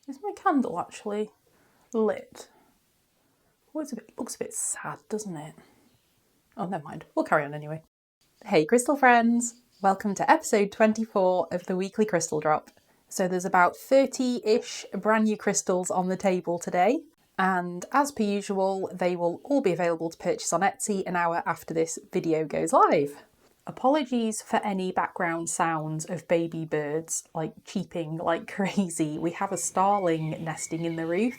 Is my candle actually lit? Well, it looks a bit sad, doesn't it? Oh, never mind. We'll carry on anyway. Hey, crystal friends! Welcome to episode 24 of the weekly crystal drop. So there's about 30-ish brand new crystals on the table today. And as per usual, they will all be available to purchase on Etsy an hour after this video goes live. Apologies for any background sounds of baby birds like cheeping like crazy. We have a starling nesting in the roof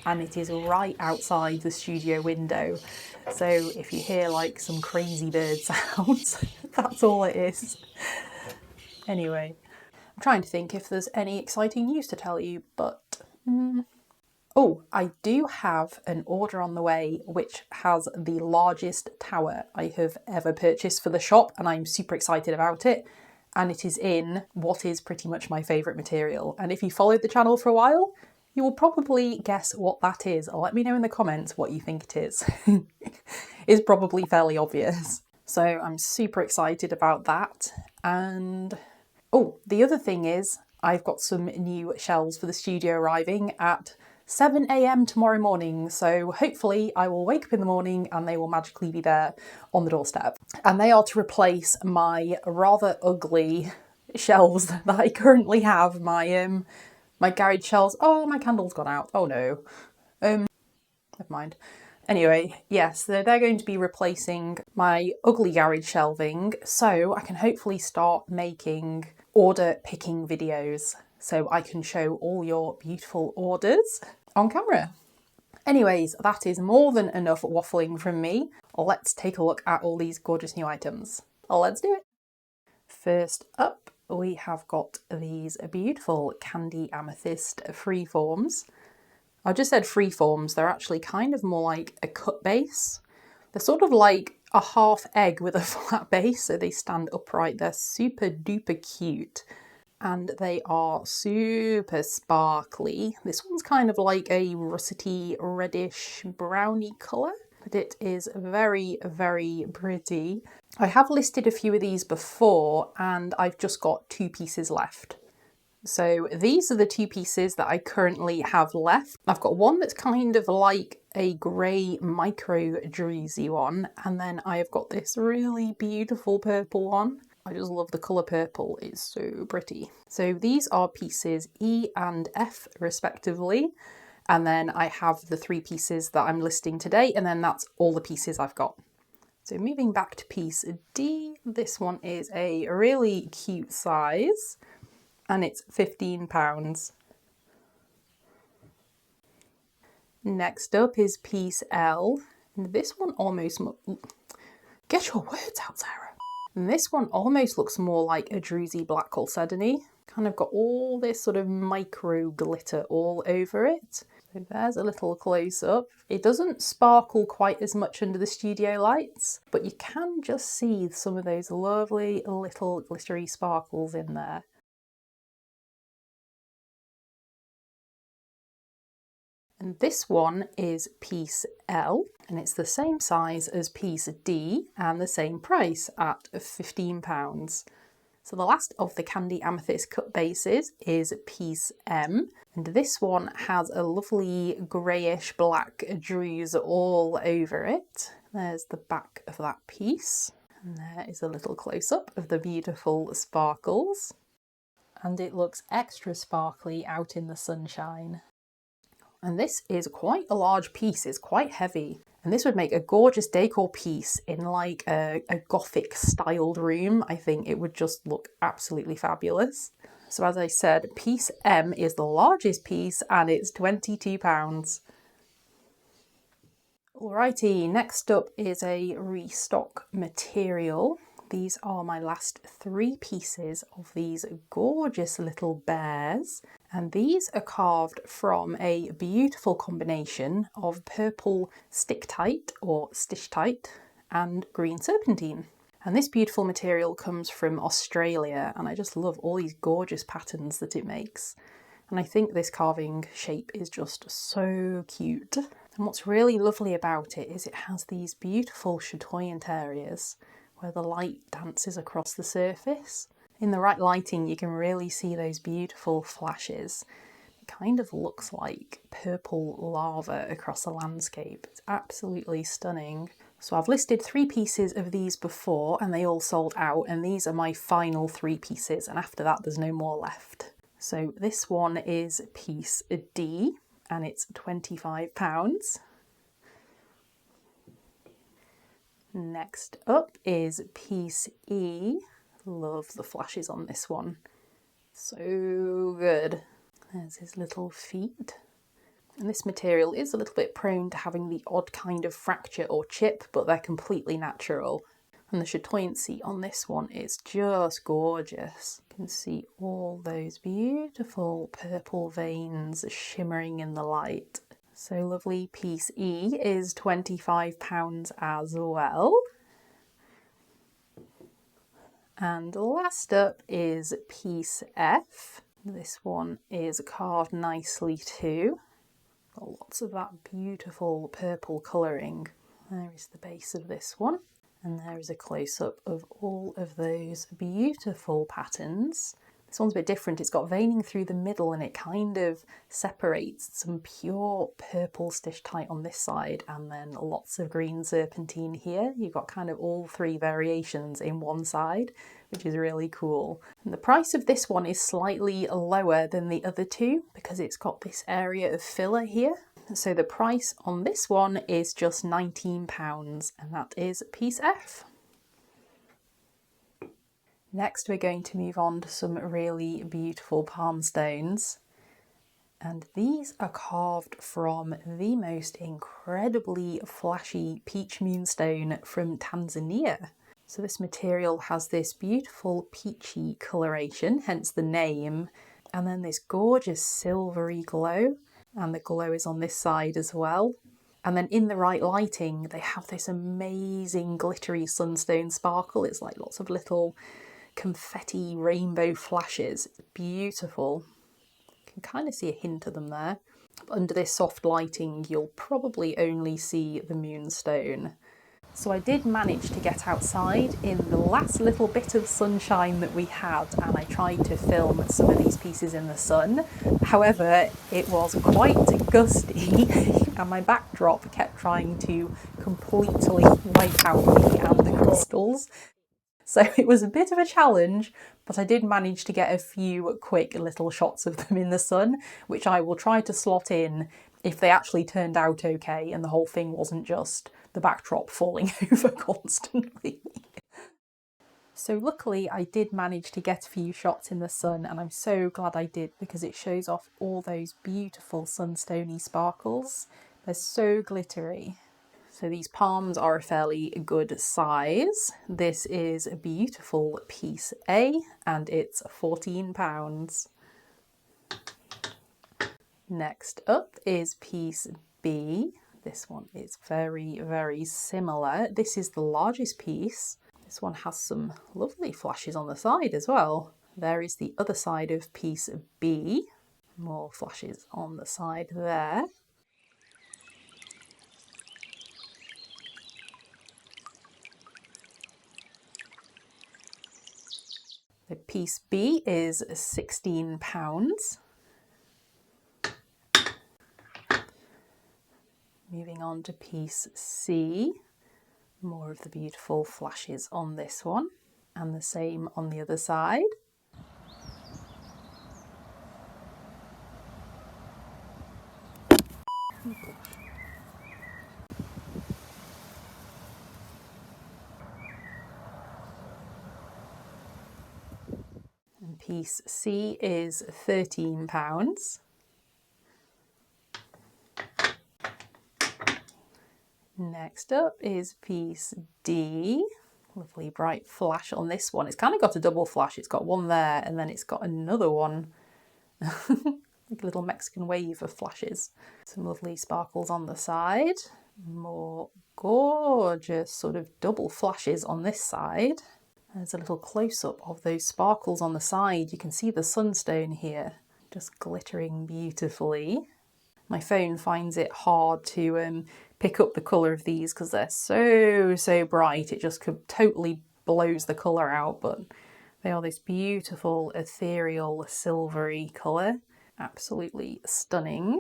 and it is right outside the studio window. So if you hear like some crazy bird sounds, that's all it is. Anyway, I'm trying to think if there's any exciting news to tell you, but oh, I do have an order on the way which has the largest tower I have ever purchased for the shop, and I'm super excited about it. And it is in what is pretty much my favourite material. And if you followed the channel for a while, you will probably guess what that is. Let me know in the comments what you think it is. It's probably fairly obvious. So I'm super excited about that. And oh, the other thing is I've got some new shelves for the studio arriving at 7 a.m. tomorrow morning, so hopefully I will wake up in the morning and they will magically be there on the doorstep. And they are to replace my rather ugly shelves that I currently have, my garage shelves. Oh, my candle's gone out. Oh no. Never mind. Anyway, yes, they're going to be replacing my ugly garage shelving, so I can hopefully start making order picking videos so I can show all your beautiful orders on camera. Anyways, that is more than enough waffling from me. Let's take a look at all these gorgeous new items. Let's do it. First up, we have got these beautiful candy amethyst freeforms. I just said freeforms, they're actually kind of more like a cut base. They're sort of like a half egg with a flat base, so they stand upright. They're super duper cute. And they are super sparkly. This one's kind of like a russety reddish browny colour, but it is very, very pretty. I have listed a few of these before and I've just got 2 pieces left. So these are the 2 pieces that I currently have left. I've got one that's kind of like a grey micro druzy one, and then I have got this really beautiful purple one. I just love the colour purple, it's so pretty. So these are pieces E and F respectively, and then I have the 3 pieces that I'm listing today, and then that's all the pieces I've got. So moving back to piece D, this one is a really cute size, and it's £15. Next up is piece L, and this one almost... Get your words out, Sarah! And this one almost looks more like a druzy black chalcedony. Kind of got all this sort of micro glitter all over it. So there's a little close up. It doesn't sparkle quite as much under the studio lights, but you can just see some of those lovely little glittery sparkles in there. And this one is piece L, and it's the same size as piece D and the same price at £15. So the last of the candy amethyst cut bases is piece M, and this one has a lovely greyish black druze all over it. There's the back of that piece, and there is a little close-up of the beautiful sparkles. And it looks extra sparkly out in the sunshine. And this is quite a large piece, it's quite heavy. And this would make a gorgeous decor piece in like a gothic styled room. I think it would just look absolutely fabulous. So as I said, piece M is the largest piece and it's £22. Alrighty, next up is a restock material. These are my last 3 pieces of these gorgeous little bears. And these are carved from a beautiful combination of purple Stichtite or Stichtite and green Serpentine. And this beautiful material comes from Australia, and I just love all these gorgeous patterns that it makes. And I think this carving shape is just so cute. And what's really lovely about it is it has these beautiful chatoyant areas where the light dances across the surface. In the right lighting, you can really see those beautiful flashes. It kind of looks like purple lava across the landscape. It's absolutely stunning. So I've listed 3 pieces of these before and they all sold out, and these are my final 3 pieces, and after that there's no more left. So this one is piece D and it's £25. Next up is piece E. Love the flashes on this one. So good. There's his little feet. And this material is a little bit prone to having the odd kind of fracture or chip, but they're completely natural. And the chatoyancy on this one is just gorgeous. You can see all those beautiful purple veins shimmering in the light. So lovely. Piece E is £25 as well. And last up is piece F. This one is carved nicely too. Got lots of that beautiful purple colouring. There is the base of this one. And there is a close-up of all of those beautiful patterns. This one's a bit different. It's got veining through the middle and it kind of separates some pure purple Stichtite on this side and then lots of green serpentine here. You've got kind of all 3 variations in one side, which is really cool. And the price of this one is slightly lower than the other 2 because it's got this area of filler here. So the price on this one is just £19, and that is piece F. Next we're going to move on to some really beautiful palm stones, and these are carved from the most incredibly flashy peach moonstone from Tanzania. So this material has this beautiful peachy coloration, hence the name, and then this gorgeous silvery glow, and the glow is on this side as well. And then in the right lighting they have this amazing glittery sunstone sparkle. It's like lots of little confetti rainbow flashes. It's beautiful. You can kind of see a hint of them there. But under this soft lighting you'll probably only see the moonstone. So I did manage to get outside in the last little bit of sunshine that we had, and I tried to film some of these pieces in the sun. However, it was quite gusty and my backdrop kept trying to completely wipe out me and the crystals. So it was a bit of a challenge, but I did manage to get a few quick little shots of them in the sun, which I will try to slot in if they actually turned out okay and the whole thing wasn't just the backdrop falling over constantly. So luckily I did manage to get a few shots in the sun, and I'm so glad I did because it shows off all those beautiful sunstony sparkles. They're so glittery. So these palms are a fairly good size. This is a beautiful piece A and it's £14. Next up is piece B. This one is very, very similar. This is the largest piece. This one has some lovely flashes on the side as well. There is the other side of piece B. More flashes on the side there. The piece B is £16. Moving on to piece C, more of the beautiful flashes on this one, and the same on the other side. And piece C is £13. Next up is piece D. Lovely bright flash on this one. It's kind of got a double flash. It's got one there and then it's got another one. Like a little Mexican wave of flashes. Some lovely sparkles on the side. More gorgeous sort of double flashes on this side. There's a little close-up of those sparkles on the side. You can see the sunstone here, just glittering beautifully. My phone finds it hard to pick up the colour of these because they're so bright. It just totally blows the colour out, but they are this beautiful ethereal silvery colour. Absolutely stunning.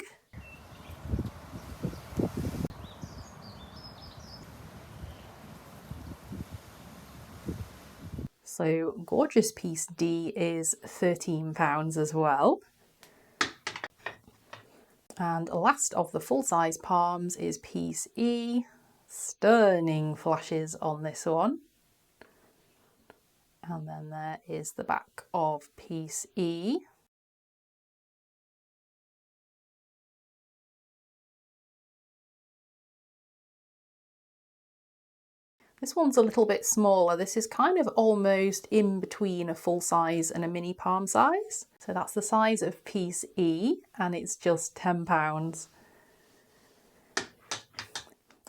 So gorgeous piece D is £13 as well. And last of the full-size palms is piece E. Stunning flashes on this one. And then there is the back of piece E. This one's a little bit smaller. This is kind of almost in between a full size and a mini palm size. So that's the size of piece E, and it's just £10.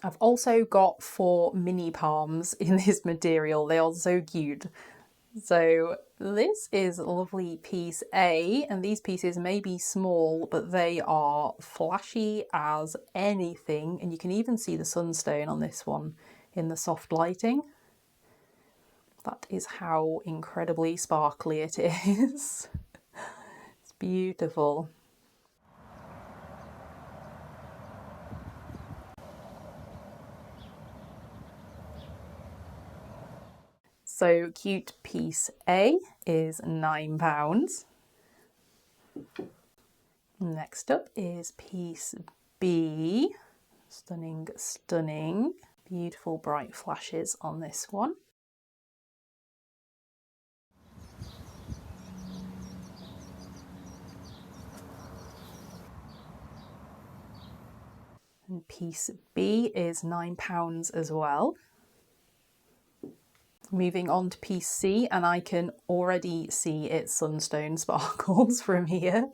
I've also got 4 mini palms in this material. They are so cute. So this is a lovely piece A, and these pieces may be small, but they are flashy as anything. And you can even see the sunstone on this one in the soft lighting. That is how incredibly sparkly it is. It's beautiful. So cute piece A is £9. Next up is piece B. Stunning, stunning. Beautiful bright flashes on this one. And piece B is £9 as well. Moving on to piece C, and I can already see its sunstone sparkles from here.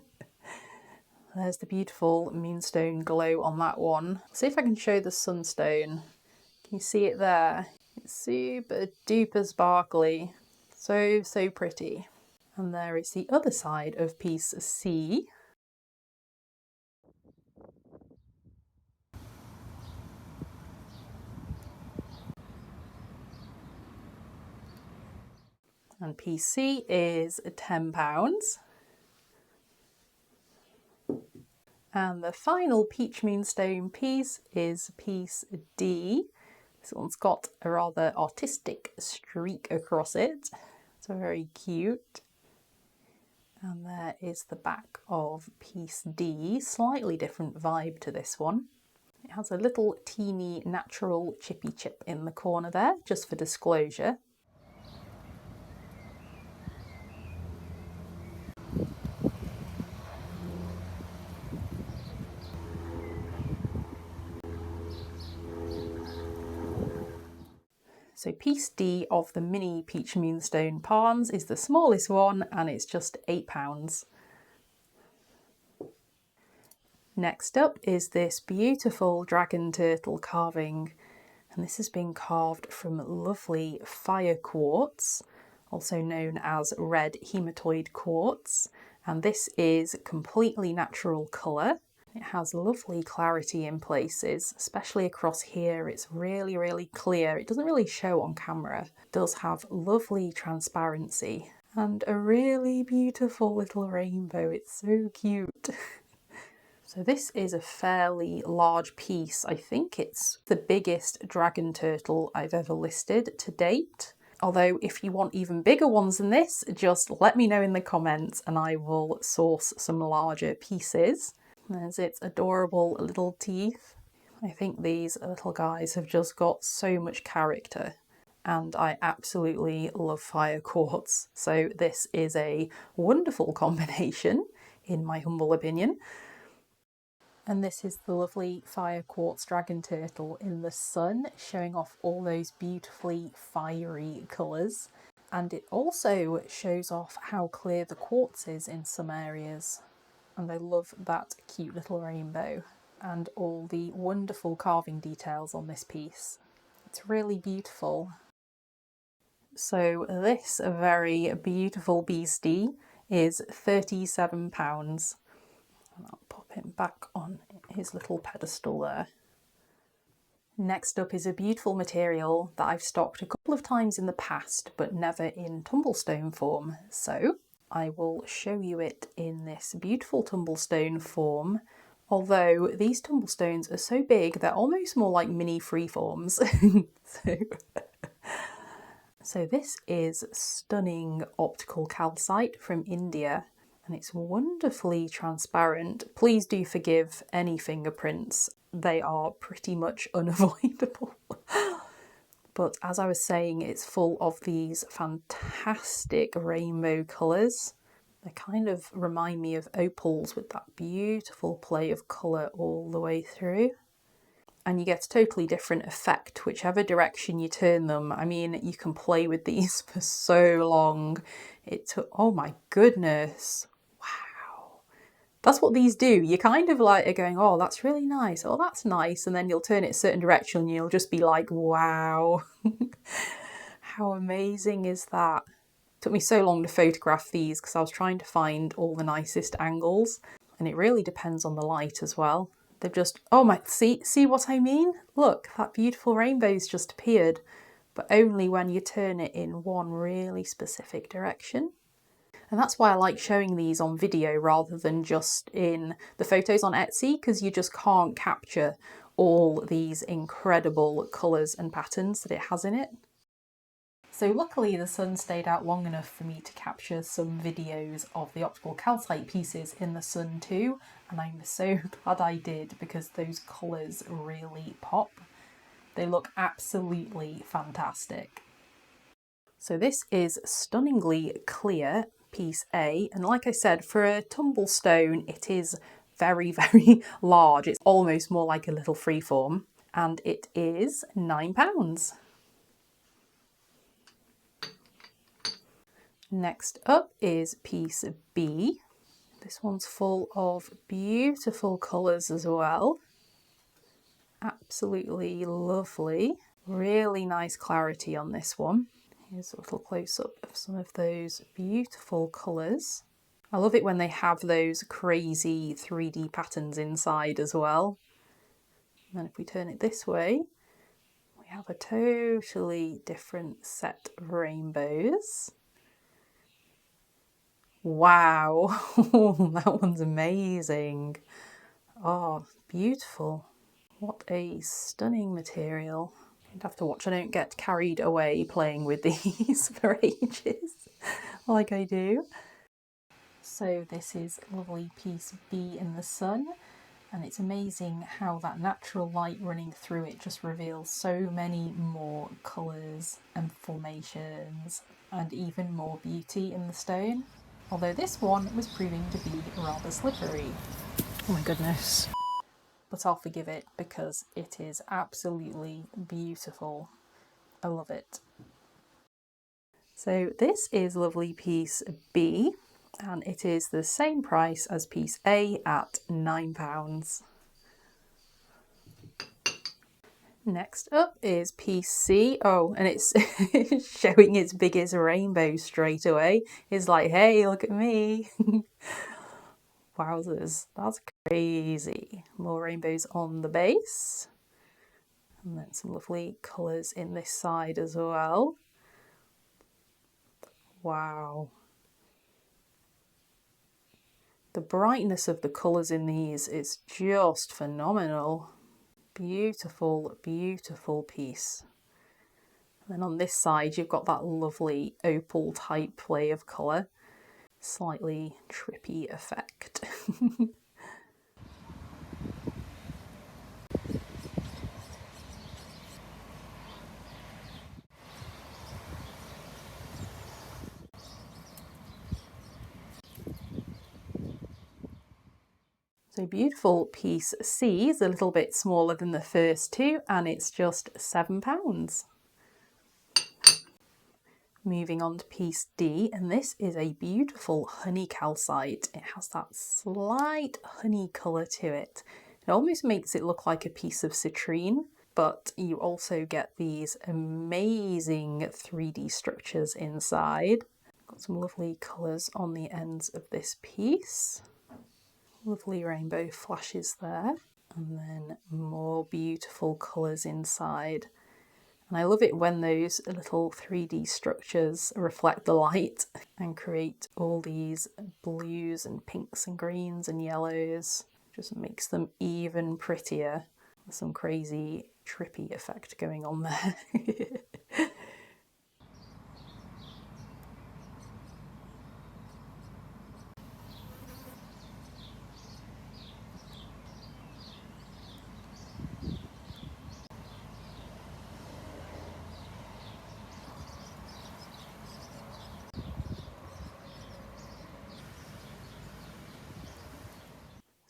There's the beautiful moonstone glow on that one. See if I can show the sunstone. Can you see it there? It's super duper sparkly. So, so pretty. And there is the other side of piece C. And piece C is £10. And the final peach moonstone piece is piece D. This one's got a rather artistic streak across it. So very cute. And there is the back of piece D. Slightly different vibe to this one. It has a little teeny natural chippy chip in the corner there, just for disclosure. So piece D of the mini peach moonstone palms is the smallest one, and it's just £8. Next up is this beautiful dragon turtle carving, and this has been carved from lovely fire quartz, also known as red hematoid quartz, and this is completely natural colour. It has lovely clarity in places, especially across here. It's really, really clear. It doesn't really show on camera. It does have lovely transparency and a really beautiful little rainbow. It's so cute. So this is a fairly large piece. I think it's the biggest dragon turtle I've ever listed to date. Although if you want even bigger ones than this, just let me know in the comments and I will source some larger pieces. There's its adorable little teeth. I think these little guys have just got so much character, and I absolutely love fire quartz. So this is a wonderful combination, in my humble opinion. And this is the lovely fire quartz dragon turtle in the sun, showing off all those beautifully fiery colours. And it also shows off how clear the quartz is in some areas. And I love that cute little rainbow and all the wonderful carving details on this piece. It's really beautiful. So this very beautiful beastie is £37. And I'll pop him back on his little pedestal there. Next up is a beautiful material that I've stocked a couple of times in the past, but never in tumblestone form. So I will show you it in this beautiful tumblestone form. Although these tumblestones are so big, they're almost more like mini freeforms. So this is stunning optical calcite from India, and it's wonderfully transparent. Please do forgive any fingerprints. They are pretty much unavoidable. But as I was saying, it's full of these fantastic rainbow colours. They kind of remind me of opals with that beautiful play of colour all the way through. And you get a totally different effect whichever direction you turn them. I mean, you can play with these for so long. It took, oh my goodness, wow. That's what these do. You kind of like are going, oh, that's really nice. Oh, that's nice. And then you'll turn it a certain direction and you'll just be like, wow, how amazing is that? It took me so long to photograph these because I was trying to find all the nicest angles, and it really depends on the light as well. They've just, oh my, see what I mean? Look, that beautiful rainbow's just appeared, but only when you turn it in one really specific direction. And that's why I like showing these on video rather than just in the photos on Etsy, because you just can't capture all these incredible colours and patterns that it has in it. So luckily the sun stayed out long enough for me to capture some videos of the optical calcite pieces in the sun too, and I'm so glad I did because those colours really pop. They look absolutely fantastic. So this is stunningly clear piece A, and like I said, for a tumblestone it is very, very large. It's almost more like a little freeform, and it is £9. Next up is piece B. This one's full of beautiful colours as well. Absolutely lovely. Really nice clarity on this one. Here's a little close-up of some of those beautiful colours. I love it when they have those crazy 3D patterns inside as well. And then if we turn it this way, we have a totally different set of rainbows. Wow, that one's amazing. Oh, beautiful. What a stunning material. You'd have to watch I don't get carried away playing with these for ages, like I do. So this is lovely piece B in the sun, and it's amazing how that natural light running through it just reveals so many more colours and formations and even more beauty in the stone. Although this one was proving to be rather slippery. Oh my goodness. But I'll forgive it because it is absolutely beautiful. I love it. So this is lovely piece B, and it is the same price as piece A at £9. Next up is piece C. Oh, and it's showing its biggest rainbow straight away. It's like, hey, look at me. Wowzers, that's crazy. More rainbows on the base. And then some lovely colours in this side as well. Wow. The brightness of the colours in these is just phenomenal. Beautiful, beautiful piece. And then on this side you've got that lovely opal type play of colour. Slightly trippy effect. So beautiful piece C is a little bit smaller than the first two, and it's just £7. Moving on to piece D, and this is a beautiful honey calcite. It has that slight honey colour to it. It almost makes it look like a piece of citrine, but you also get these amazing 3D structures inside. Got some lovely colours on the ends of this piece. Lovely rainbow flashes there, and then more beautiful colours inside. And I love it when those little 3D structures reflect the light and create all these blues and pinks and greens and yellows. Just makes them even prettier. There's some crazy trippy effect going on there.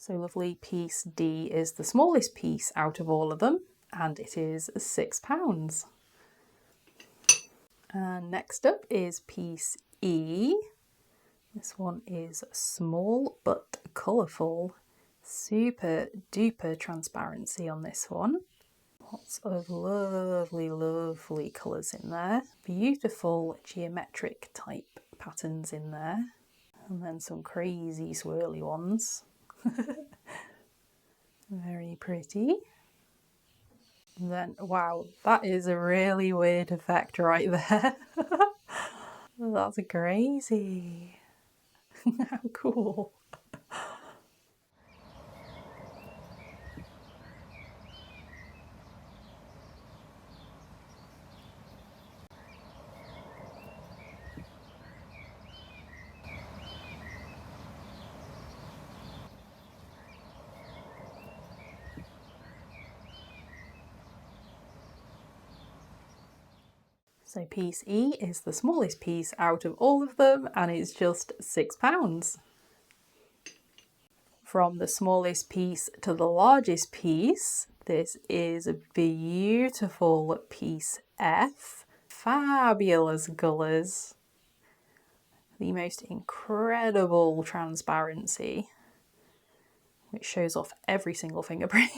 So lovely piece D is the smallest piece out of all of them, and it is £6. And next up is piece E. This one is small but colourful. Super duper transparency on this one. Lots of lovely, lovely colours in there. Beautiful geometric type patterns in there. And then some crazy swirly ones. Very pretty. And then, wow, that is a really weird effect right there. That's crazy. How cool. So piece E is the smallest piece out of all of them, and it's just £6. From the smallest piece to the largest piece, this is a beautiful piece F. Fabulous colours. The most incredible transparency, which shows off every single fingerprint.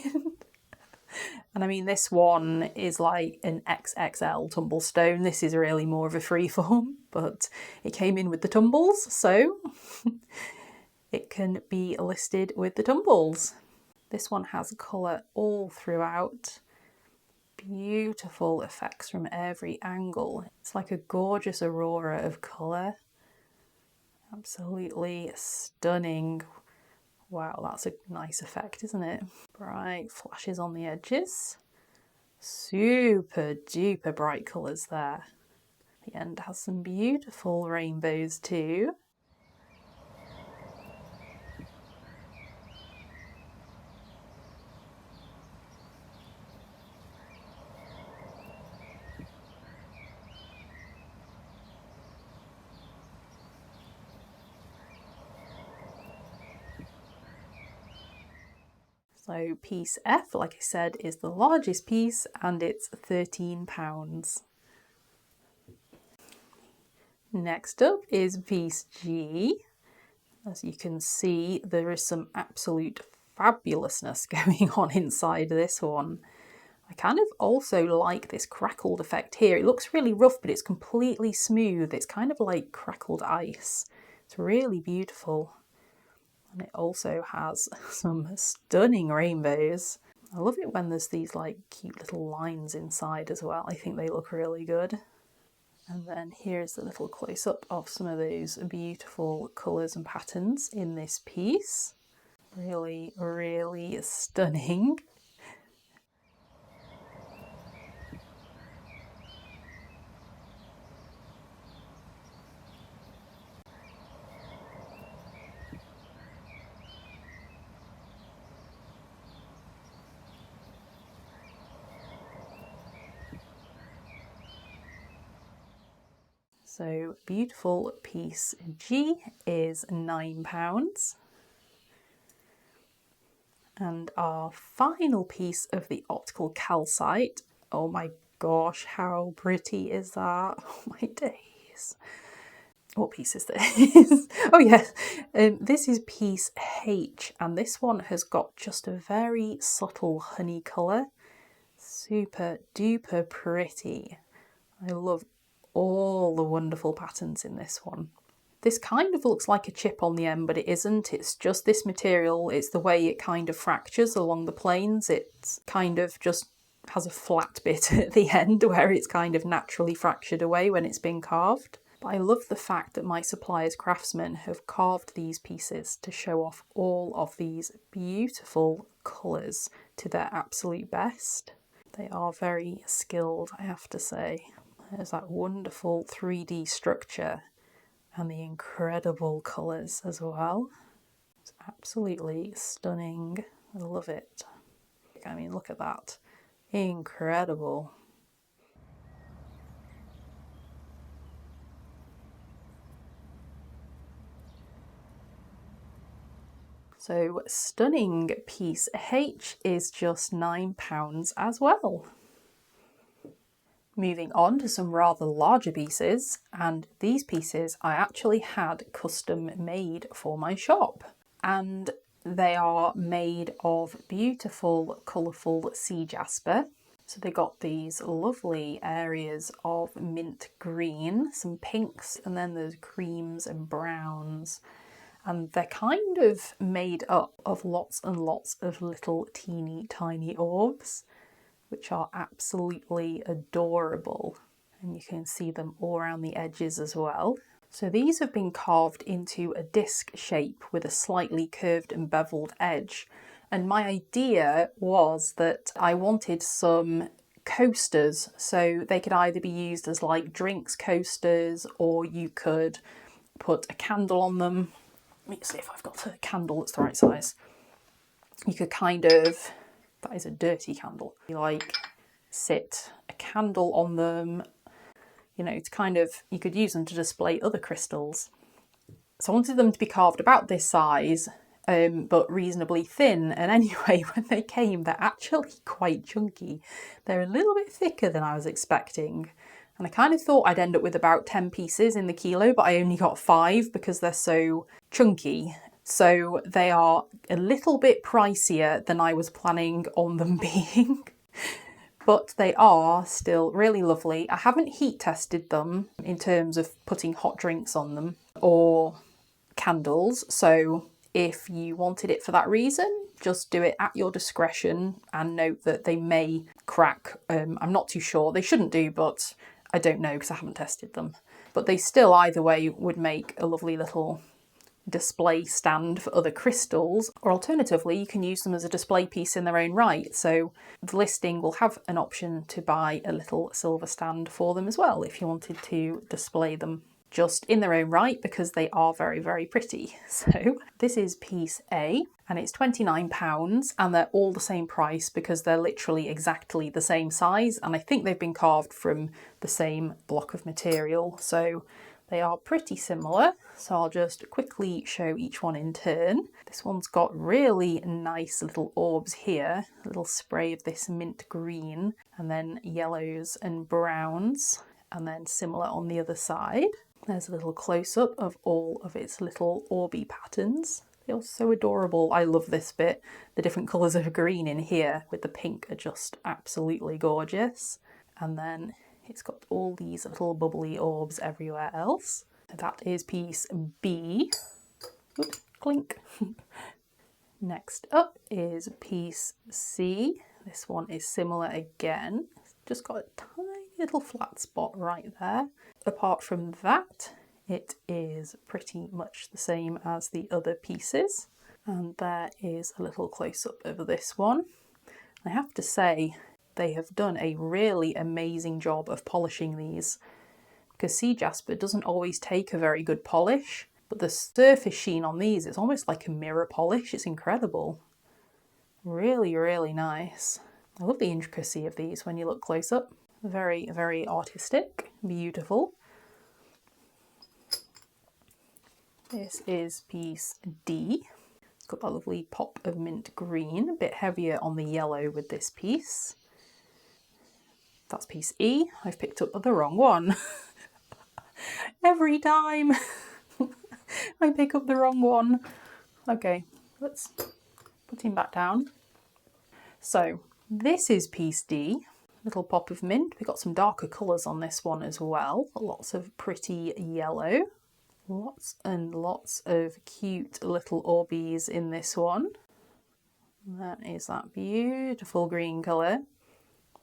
And I mean, this one is like an XXL Tumblestone. This is really more of a freeform, but it came in with the tumbles, so it can be listed with the tumbles. This one has colour all throughout. Beautiful effects from every angle. It's like a gorgeous aurora of colour. Absolutely stunning. Wow, that's a nice effect, isn't it? Bright flashes on the edges. Super duper bright colours there. The end has some beautiful rainbows too. So piece F, like I said, is the largest piece and it's £13. Next up is piece G. As you can see, there is some absolute fabulousness going on inside this one. I kind of also like this crackled effect here. It looks really rough, but it's completely smooth. It's kind of like crackled ice. It's really beautiful. And it also has some stunning rainbows. I love it when there's these like cute little lines inside as well. I think they look really good. And then here's a little close-up of some of those beautiful colours and patterns in this piece. Really, really stunning. So beautiful piece G is £9. And our final piece of the Optical Calcite, oh my gosh, how pretty is that? Oh my days. What piece is this? Oh yes, this is piece H, and this one has got just a very subtle honey colour. Super duper pretty. I love all the wonderful patterns in this one. This kind of looks like a chip on the end, but it isn't. It's just this material. It's the way it kind of fractures along the planes. It's kind of just has a flat bit at the end where it's kind of naturally fractured away when it's been carved. But I love the fact that my supplier's craftsmen have carved these pieces to show off all of these beautiful colours to their absolute best. They are very skilled, I have to say. There's that wonderful 3D structure and the incredible colours as well. It's absolutely stunning. I love it. I mean, look at that. Incredible. So stunning piece H is just £9 as well. Moving on to some rather larger pieces, and these pieces I actually had custom made for my shop, and they are made of beautiful colourful sea jasper. So they got these lovely areas of mint green, some pinks, and then there's creams and browns. And they're kind of made up of lots and lots of little teeny tiny orbs, which are absolutely adorable. And you can see them all around the edges as well. So these have been carved into a disc shape with a slightly curved and beveled edge. And my idea was that I wanted some coasters, so they could either be used as like drinks coasters, or you could put a candle on them. Let me see if I've got a candle that's the right size. You could kind of, that is a dirty candle, like sit a candle on them, you know, to kind of, you could use them to display other crystals. So I wanted them to be carved about this size, but reasonably thin. And anyway, when they came, they're actually quite chunky. They're a little bit thicker than I was expecting. And I kind of thought I'd end up with about 10 pieces in the kilo, but I only got 5 because they're so chunky. So they are a little bit pricier than I was planning on them being. But they are still really lovely. I haven't heat tested them in terms of putting hot drinks on them or candles. So if you wanted it for that reason, just do it at your discretion, and note that they may crack. I'm not too sure. They shouldn't do, but I don't know because I haven't tested them. But they still either way would make a lovely little display stand for other crystals, or alternatively you can use them as a display piece in their own right. So the listing will have an option to buy a little silver stand for them as well if you wanted to display them just in their own right, because they are very, very pretty. So this is piece A and it's £29, and they're all the same price because they're literally exactly the same size, and I think they've been carved from the same block of material, so they are pretty similar. So I'll just quickly show each one in turn. This one's got really nice little orbs here, a little spray of this mint green, and then yellows and browns, and then similar on the other side. There's a little close-up of all of its little orby patterns. They're so adorable. I love this bit. The different colours of green in here with the pink are just absolutely gorgeous. And then it's got all these little bubbly orbs everywhere else. That is piece B. Oops, clink. Next up is piece C. This one is similar again. It's just got a tiny little flat spot right there. Apart from that, it is pretty much the same as the other pieces. And there is a little close-up of this one. I have to say, they have done a really amazing job of polishing these, because sea jasper doesn't always take a very good polish, but the surface sheen on these is almost like a mirror polish. It's incredible. Really, really nice. I love the intricacy of these when you look close up. Very, very artistic, beautiful. This is piece D. It's got that lovely pop of mint green, a bit heavier on the yellow with this piece. That's piece E. I've picked up the wrong one. Every time I pick up the wrong one. Okay, let's put him back down. So this is piece D. Little pop of mint. We've got some darker colours on this one as well. Lots of pretty yellow. Lots and lots of cute little orbies in this one. That is that beautiful green colour.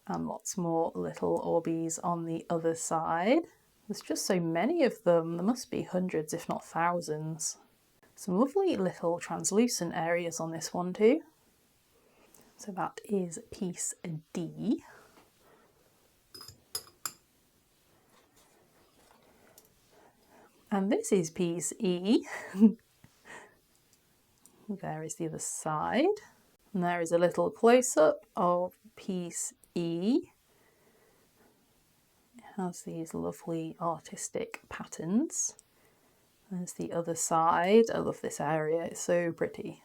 And lots more little orbies on the other side. There's just so many of them. There must be hundreds, if not thousands. Some lovely little translucent areas on this one too. So that is piece D. And this is piece E. There is the other side. And there is a little close-up of piece E. It has these lovely artistic patterns. There's the other side. I love this area, it's so pretty.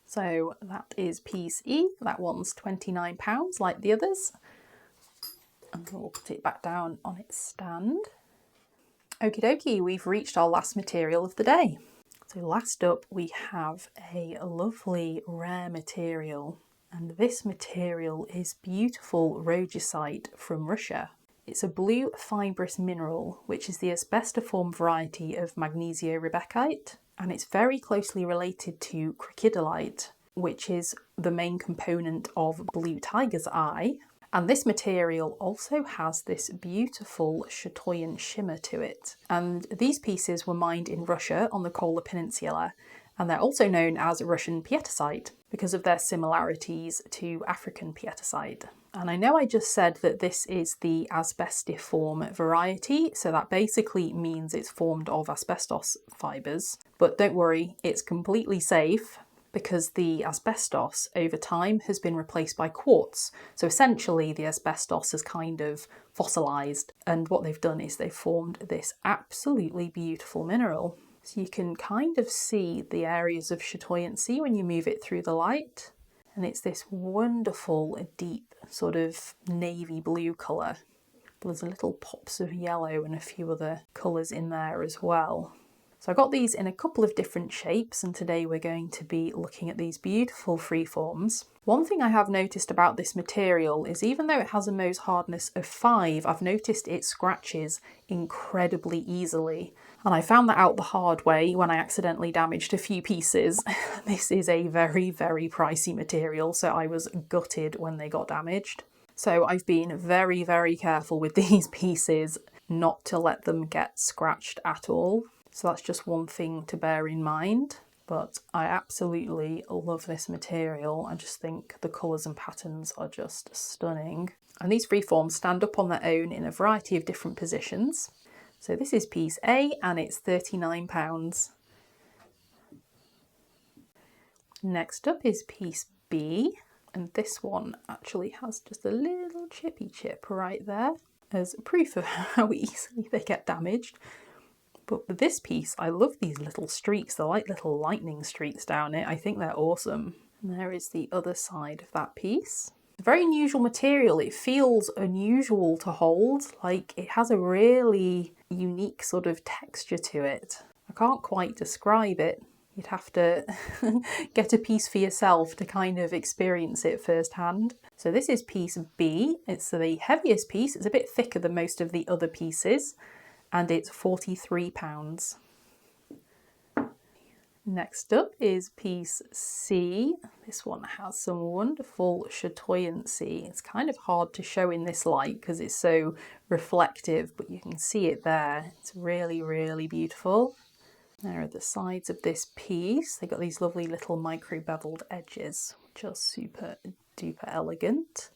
So that is piece E. That one's £29 like the others. And we'll put it back down on its stand. Okie dokie, we've reached our last material of the day. So last up we have a lovely rare material, and this material is beautiful rhodusite from Russia. It's a blue fibrous mineral which is the asbestiform variety of magnesio-rebecite, and it's very closely related to crocodylite, which is the main component of blue tiger's eye. And this material also has this beautiful chatoyant shimmer to it. And these pieces were mined in Russia on the Kola Peninsula, and they're also known as Russian pietosite because of their similarities to African pietosite. And I know I just said that this is the asbestiform variety, so that basically means it's formed of asbestos fibres. But don't worry, it's completely safe, because the asbestos over time has been replaced by quartz. So essentially the asbestos has kind of fossilised, and what they've done is they've formed this absolutely beautiful mineral. So you can kind of see the areas of chatoyancy when you move it through the light, and it's this wonderful deep sort of navy blue colour. But there's a little pops of yellow and a few other colours in there as well. So I got these in a couple of different shapes, and today we're going to be looking at these beautiful freeforms. One thing I have noticed about this material is even though it has a Mohs hardness of 5, I've noticed it scratches incredibly easily. And I found that out the hard way when I accidentally damaged a few pieces. This is a very, very pricey material, so I was gutted when they got damaged. So I've been very, very careful with these pieces not to let them get scratched at all. So that's just one thing to bear in mind, but I absolutely love this material. I just think the colours and patterns are just stunning. And these freeforms stand up on their own in a variety of different positions. So this is piece A and it's £39. Next up is piece B, and this one actually has just a little chippy chip right there as proof of how easily they get damaged. But with this piece, I love these little streaks. They're like little lightning streaks down it. I think they're awesome. And there is the other side of that piece. It's a very unusual material. It feels unusual to hold. Like, it has a really unique sort of texture to it. I can't quite describe it. You'd have to get a piece for yourself to kind of experience it firsthand. So this is piece B. It's the heaviest piece. It's a bit thicker than most of the other pieces, and it's £43. Next up is piece C. This one has some wonderful chatoyancy. It's kind of hard to show in this light because it's so reflective, but you can see it there. It's really, really beautiful. There are the sides of this piece. They've got these lovely little micro beveled edges, which are super duper elegant.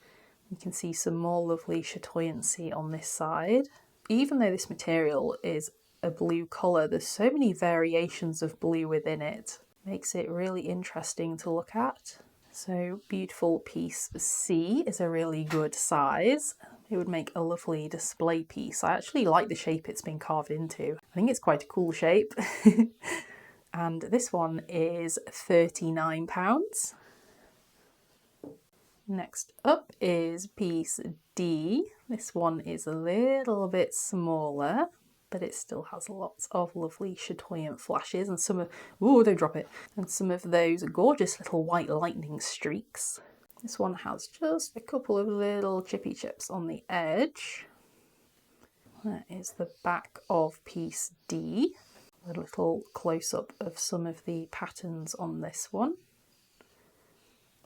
You can see some more lovely chatoyancy on this side. Even though this material is a blue colour, there's so many variations of blue within it. Makes it really interesting to look at. So beautiful piece C is a really good size. It would make a lovely display piece. I actually like the shape it's been carved into. I think it's quite a cool shape. And this one is £39. Next up is piece D. This one is a little bit smaller, but it still has lots of lovely chatoyant flashes and some of, ooh, don't drop it, and some of those gorgeous little white lightning streaks. This one has just a couple of little chippy chips on the edge. That is the back of piece D. A little close-up of some of the patterns on this one.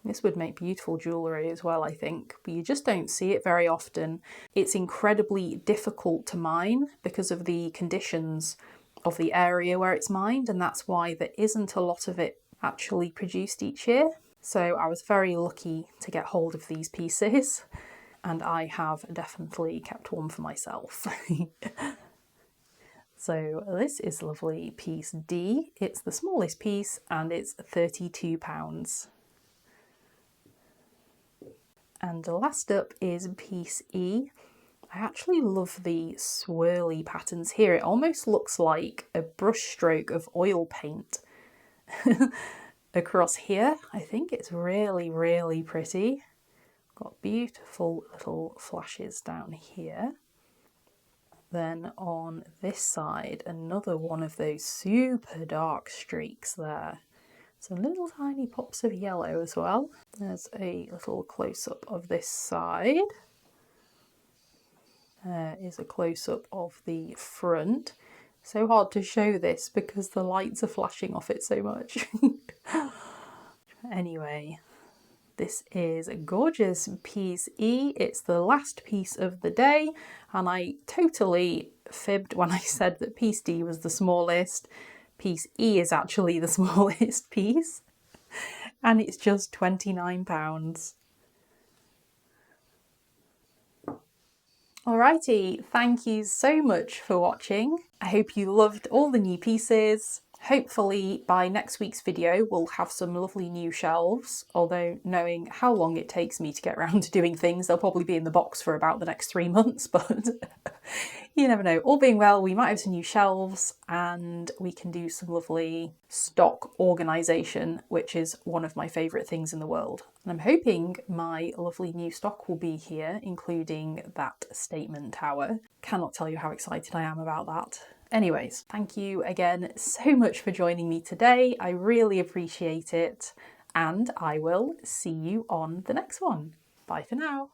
This would make beautiful jewellery as well, I think, but you just don't see it very often. It's incredibly difficult to mine because of the conditions of the area where it's mined, and that's why there isn't a lot of it actually produced each year. So I was very lucky to get hold of these pieces, and I have definitely kept one for myself. So this is lovely piece D. It's the smallest piece and it's £32. And last up is piece E. I actually love the swirly patterns here. It almost looks like a brush stroke of oil paint across here. I think it's really, really pretty. Got beautiful little flashes down here. Then on this side, another one of those super dark streaks there. Some little tiny pops of yellow as well. There's a little close-up of this side. There is a close-up of the front. So hard to show this because the lights are flashing off it so much. Anyway, this is a gorgeous piece E. It's the last piece of the day, and I totally fibbed when I said that piece D was the smallest. Piece E is actually the smallest piece, and it's just £29. Alrighty, thank you so much for watching. I hope you loved all the new pieces. Hopefully by next week's video we'll have some lovely new shelves, although knowing how long it takes me to get around to doing things, they'll probably be in the box for about the next 3 months, but you never know. All being well, we might have some new shelves and we can do some lovely stock organisation, which is one of my favourite things in the world. And I'm hoping my lovely new stock will be here, including that statement tower. Cannot tell you how excited I am about that. Anyways, thank you again so much for joining me today. I really appreciate it, and I will see you on the next one. Bye for now.